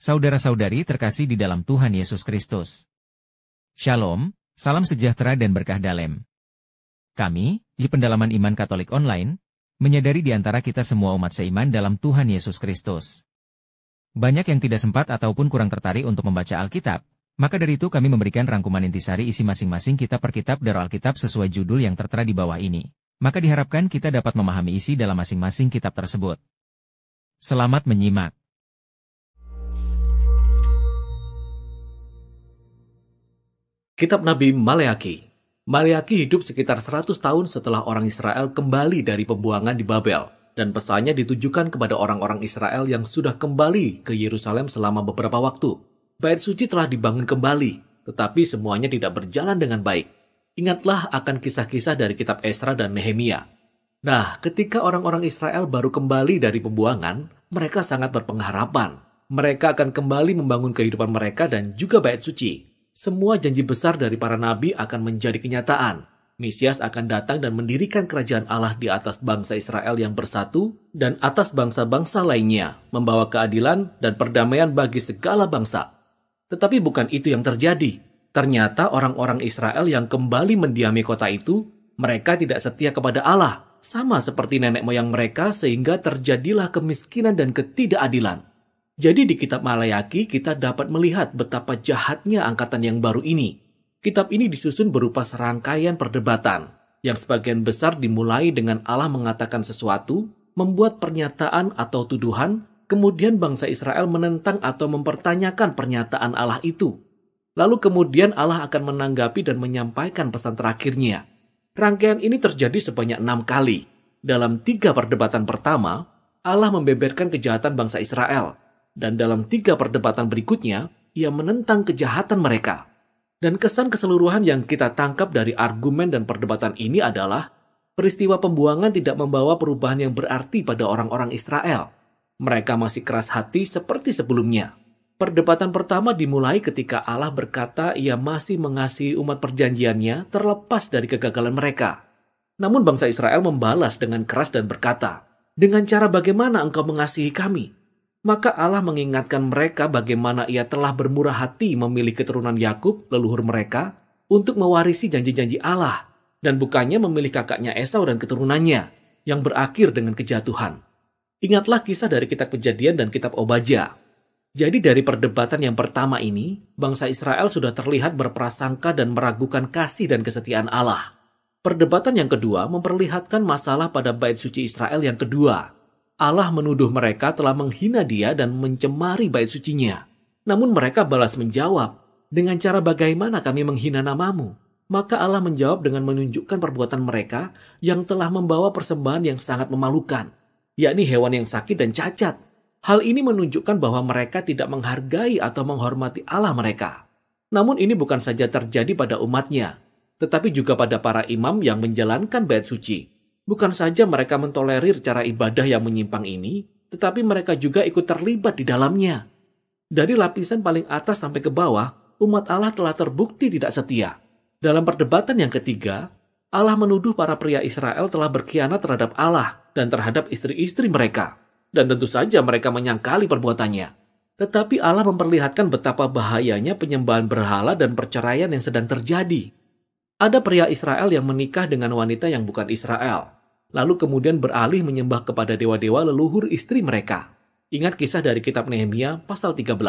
Saudara-saudari terkasih di dalam Tuhan Yesus Kristus. Shalom, salam sejahtera dan berkah dalam. Kami, di Pendalaman Iman Katolik Online, menyadari di antara kita semua umat seiman dalam Tuhan Yesus Kristus. Banyak yang tidak sempat ataupun kurang tertarik untuk membaca Alkitab, maka dari itu kami memberikan rangkuman intisari isi masing-masing kitab per kitab dari Alkitab sesuai judul yang tertera di bawah ini. Maka diharapkan kita dapat memahami isi dalam masing-masing kitab tersebut. Selamat menyimak. Kitab Nabi Maleaki. Maleaki hidup sekitar 100 tahun setelah orang Israel kembali dari pembuangan di Babel, dan pesannya ditujukan kepada orang-orang Israel yang sudah kembali ke Yerusalem selama beberapa waktu. Bait suci telah dibangun kembali, tetapi semuanya tidak berjalan dengan baik. Ingatlah akan kisah-kisah dari kitab Esra dan Nehemia. Nah, ketika orang-orang Israel baru kembali dari pembuangan, mereka sangat berpengharapan. Mereka akan kembali membangun kehidupan mereka dan juga bait suci. Semua janji besar dari para nabi akan menjadi kenyataan. Mesias akan datang dan mendirikan kerajaan Allah di atas bangsa Israel yang bersatu dan atas bangsa-bangsa lainnya, membawa keadilan dan perdamaian bagi segala bangsa. Tetapi bukan itu yang terjadi. Ternyata orang-orang Israel yang kembali mendiami kota itu, mereka tidak setia kepada Allah, sama seperti nenek moyang mereka, sehingga terjadilah kemiskinan dan ketidakadilan. Jadi di kitab Maleaki kita dapat melihat betapa jahatnya angkatan yang baru ini. Kitab ini disusun berupa serangkaian perdebatan, yang sebagian besar dimulai dengan Allah mengatakan sesuatu, membuat pernyataan atau tuduhan, kemudian bangsa Israel menentang atau mempertanyakan pernyataan Allah itu. Lalu kemudian Allah akan menanggapi dan menyampaikan pesan terakhirnya. Rangkaian ini terjadi sebanyak 6 kali. Dalam 3 perdebatan pertama, Allah membeberkan kejahatan bangsa Israel. Dan dalam 3 perdebatan berikutnya, ia menentang kejahatan mereka. Dan kesan keseluruhan yang kita tangkap dari argumen dan perdebatan ini adalah, peristiwa pembuangan tidak membawa perubahan yang berarti pada orang-orang Israel. Mereka masih keras hati seperti sebelumnya. Perdebatan pertama dimulai ketika Allah berkata ia masih mengasihi umat perjanjiannya terlepas dari kegagalan mereka. Namun bangsa Israel membalas dengan keras dan berkata, "Dengan cara bagaimana engkau mengasihi kami?" Maka Allah mengingatkan mereka bagaimana ia telah bermurah hati memilih keturunan Yakub, leluhur mereka, untuk mewarisi janji-janji Allah, dan bukannya memilih kakaknya Esau dan keturunannya, yang berakhir dengan kejatuhan. Ingatlah kisah dari kitab Kejadian dan kitab Obadya. Jadi dari perdebatan yang pertama ini, bangsa Israel sudah terlihat berprasangka dan meragukan kasih dan kesetiaan Allah. Perdebatan yang kedua memperlihatkan masalah pada bait suci Israel yang kedua. Allah menuduh mereka telah menghina dia dan mencemari bait sucinya. Namun mereka balas menjawab, "Dengan cara bagaimana kami menghina namamu?" Maka Allah menjawab dengan menunjukkan perbuatan mereka yang telah membawa persembahan yang sangat memalukan, yakni hewan yang sakit dan cacat. Hal ini menunjukkan bahwa mereka tidak menghargai atau menghormati Allah mereka. Namun ini bukan saja terjadi pada umatnya, tetapi juga pada para imam yang menjalankan bait suci. Bukan saja mereka mentolerir cara ibadah yang menyimpang ini, tetapi mereka juga ikut terlibat di dalamnya. Dari lapisan paling atas sampai ke bawah, umat Allah telah terbukti tidak setia. Dalam perdebatan yang ketiga, Allah menuduh para pria Israel telah berkhianat terhadap Allah dan terhadap istri-istri mereka. Dan tentu saja mereka menyangkali perbuatannya. Tetapi Allah memperlihatkan betapa bahayanya penyembahan berhala dan perceraian yang sedang terjadi. Ada pria Israel yang menikah dengan wanita yang bukan Israel, lalu kemudian beralih menyembah kepada dewa-dewa leluhur istri mereka. Ingat kisah dari kitab Nehemia pasal 13.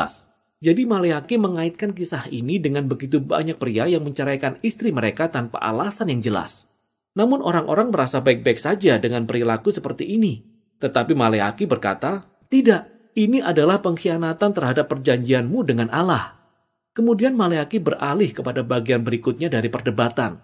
Jadi Maleaki mengaitkan kisah ini dengan begitu banyak pria yang menceraikan istri mereka tanpa alasan yang jelas. Namun orang-orang merasa baik-baik saja dengan perilaku seperti ini. Tetapi Maleaki berkata, "Tidak, ini adalah pengkhianatan terhadap perjanjianmu dengan Allah." Kemudian Maleaki beralih kepada bagian berikutnya dari perdebatan,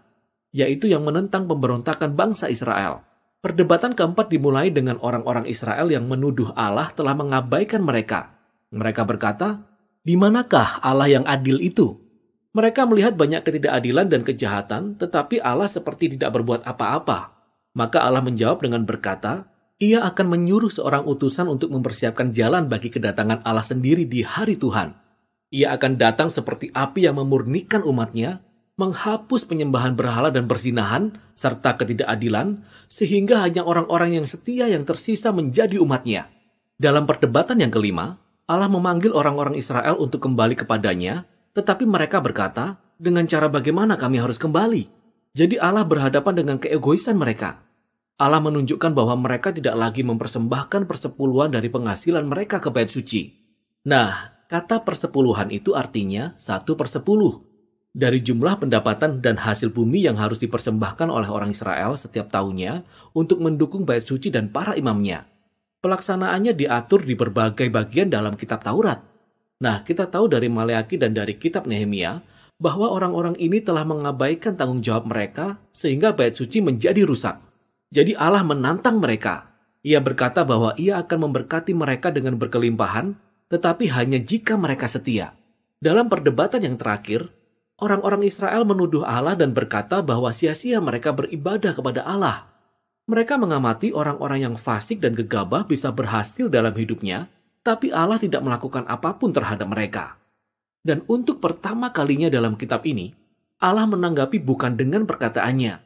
yaitu yang menentang pemberontakan bangsa Israel. Perdebatan keempat dimulai dengan orang-orang Israel yang menuduh Allah telah mengabaikan mereka. Mereka berkata, "Di manakah Allah yang adil itu?" Mereka melihat banyak ketidakadilan dan kejahatan, tetapi Allah seperti tidak berbuat apa-apa. Maka Allah menjawab dengan berkata, ia akan menyuruh seorang utusan untuk mempersiapkan jalan bagi kedatangan Allah sendiri di hari Tuhan. Ia akan datang seperti api yang memurnikan umatnya, menghapus penyembahan berhala dan perzinahan, serta ketidakadilan, sehingga hanya orang-orang yang setia yang tersisa menjadi umatnya. Dalam perdebatan yang kelima, Allah memanggil orang-orang Israel untuk kembali kepadanya, tetapi mereka berkata, dengan cara bagaimana kami harus kembali? Jadi Allah berhadapan dengan keegoisan mereka. Allah menunjukkan bahwa mereka tidak lagi mempersembahkan persepuluhan dari penghasilan mereka ke bait suci. Nah, kata persepuluhan itu artinya 1/10 dari jumlah pendapatan dan hasil bumi yang harus dipersembahkan oleh orang Israel setiap tahunnya untuk mendukung bait suci dan para imamnya. Pelaksanaannya diatur di berbagai bagian dalam kitab Taurat. Nah, kita tahu dari Maleaki dan dari kitab Nehemia bahwa orang-orang ini telah mengabaikan tanggung jawab mereka sehingga bait suci menjadi rusak. Jadi Allah menantang mereka. Ia berkata bahwa ia akan memberkati mereka dengan berkelimpahan, tetapi hanya jika mereka setia. Dalam perdebatan yang terakhir, orang-orang Israel menuduh Allah dan berkata bahwa sia-sia mereka beribadah kepada Allah. Mereka mengamati orang-orang yang fasik dan gegabah bisa berhasil dalam hidupnya, tapi Allah tidak melakukan apapun terhadap mereka. Dan untuk pertama kalinya dalam kitab ini, Allah menanggapi bukan dengan perkataannya,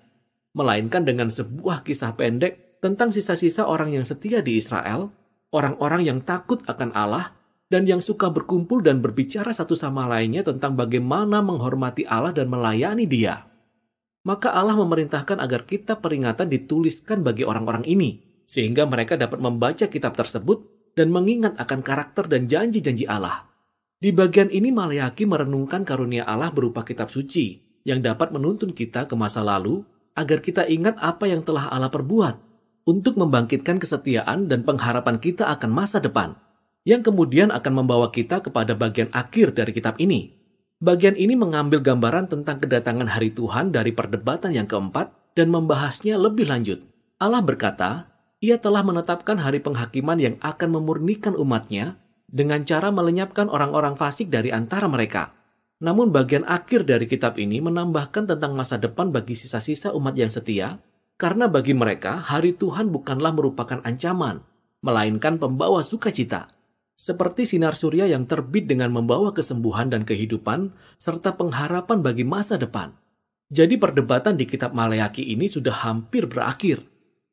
melainkan dengan sebuah kisah pendek tentang sisa-sisa orang yang setia di Israel, orang-orang yang takut akan Allah, dan yang suka berkumpul dan berbicara satu sama lainnya tentang bagaimana menghormati Allah dan melayani Dia. Maka Allah memerintahkan agar kitab peringatan dituliskan bagi orang-orang ini, sehingga mereka dapat membaca kitab tersebut dan mengingat akan karakter dan janji-janji Allah. Di bagian ini Maleaki merenungkan karunia Allah berupa kitab suci, yang dapat menuntun kita ke masa lalu, agar kita ingat apa yang telah Allah perbuat, untuk membangkitkan kesetiaan dan pengharapan kita akan masa depan, yang kemudian akan membawa kita kepada bagian akhir dari kitab ini. Bagian ini mengambil gambaran tentang kedatangan hari Tuhan dari perdebatan yang keempat dan membahasnya lebih lanjut. Allah berkata, Ia telah menetapkan hari penghakiman yang akan memurnikan umatnya dengan cara melenyapkan orang-orang fasik dari antara mereka. Namun bagian akhir dari kitab ini menambahkan tentang masa depan bagi sisa-sisa umat yang setia, karena bagi mereka hari Tuhan bukanlah merupakan ancaman, melainkan pembawa sukacita. Seperti sinar surya yang terbit dengan membawa kesembuhan dan kehidupan, serta pengharapan bagi masa depan. Jadi perdebatan di kitab Maleaki ini sudah hampir berakhir,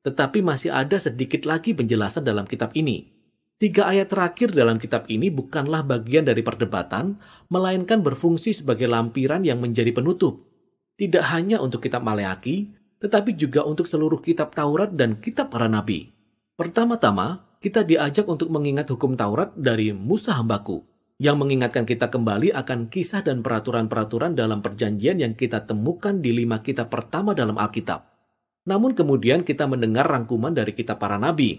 tetapi masih ada sedikit lagi penjelasan dalam kitab ini. 3 ayat terakhir dalam kitab ini bukanlah bagian dari perdebatan, melainkan berfungsi sebagai lampiran yang menjadi penutup. Tidak hanya untuk kitab Maleaki, tetapi juga untuk seluruh kitab Taurat dan kitab para nabi. Pertama-tama, kita diajak untuk mengingat hukum Taurat dari Musa hambaku, yang mengingatkan kita kembali akan kisah dan peraturan-peraturan dalam perjanjian yang kita temukan di 5 kitab pertama dalam Alkitab. Namun kemudian kita mendengar rangkuman dari kitab para nabi.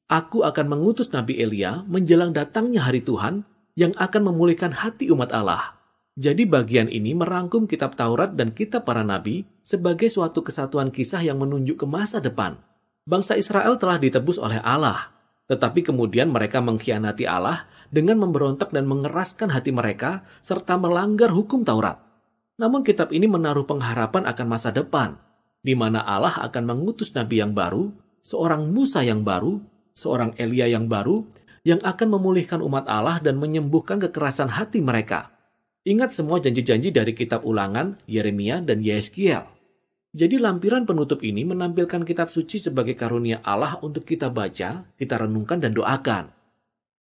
Aku akan mengutus Nabi Elia menjelang datangnya hari Tuhan yang akan memulihkan hati umat Allah. Jadi bagian ini merangkum kitab Taurat dan kitab para nabi sebagai suatu kesatuan kisah yang menunjuk ke masa depan. Bangsa Israel telah ditebus oleh Allah. Tetapi kemudian mereka mengkhianati Allah dengan memberontak dan mengeraskan hati mereka serta melanggar hukum Taurat. Namun kitab ini menaruh pengharapan akan masa depan, di mana Allah akan mengutus nabi yang baru, seorang Musa yang baru, seorang Elia yang baru, yang akan memulihkan umat Allah dan menyembuhkan kekerasan hati mereka. Ingat semua janji-janji dari kitab Ulangan, Yeremia, dan Yeskiel. Jadi lampiran penutup ini menampilkan kitab suci sebagai karunia Allah untuk kita baca, kita renungkan dan doakan.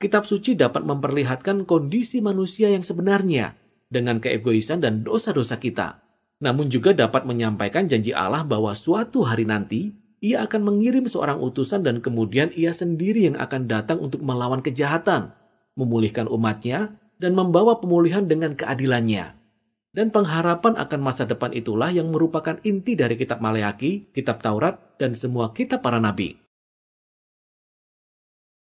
Kitab suci dapat memperlihatkan kondisi manusia yang sebenarnya dengan keegoisan dan dosa-dosa kita. Namun juga dapat menyampaikan janji Allah bahwa suatu hari nanti Ia akan mengirim seorang utusan dan kemudian Ia sendiri yang akan datang untuk melawan kejahatan, memulihkan umatnya dan membawa pemulihan dengan keadilannya. Dan pengharapan akan masa depan itulah yang merupakan inti dari kitab Maleaki, kitab Taurat, dan semua kitab para nabi.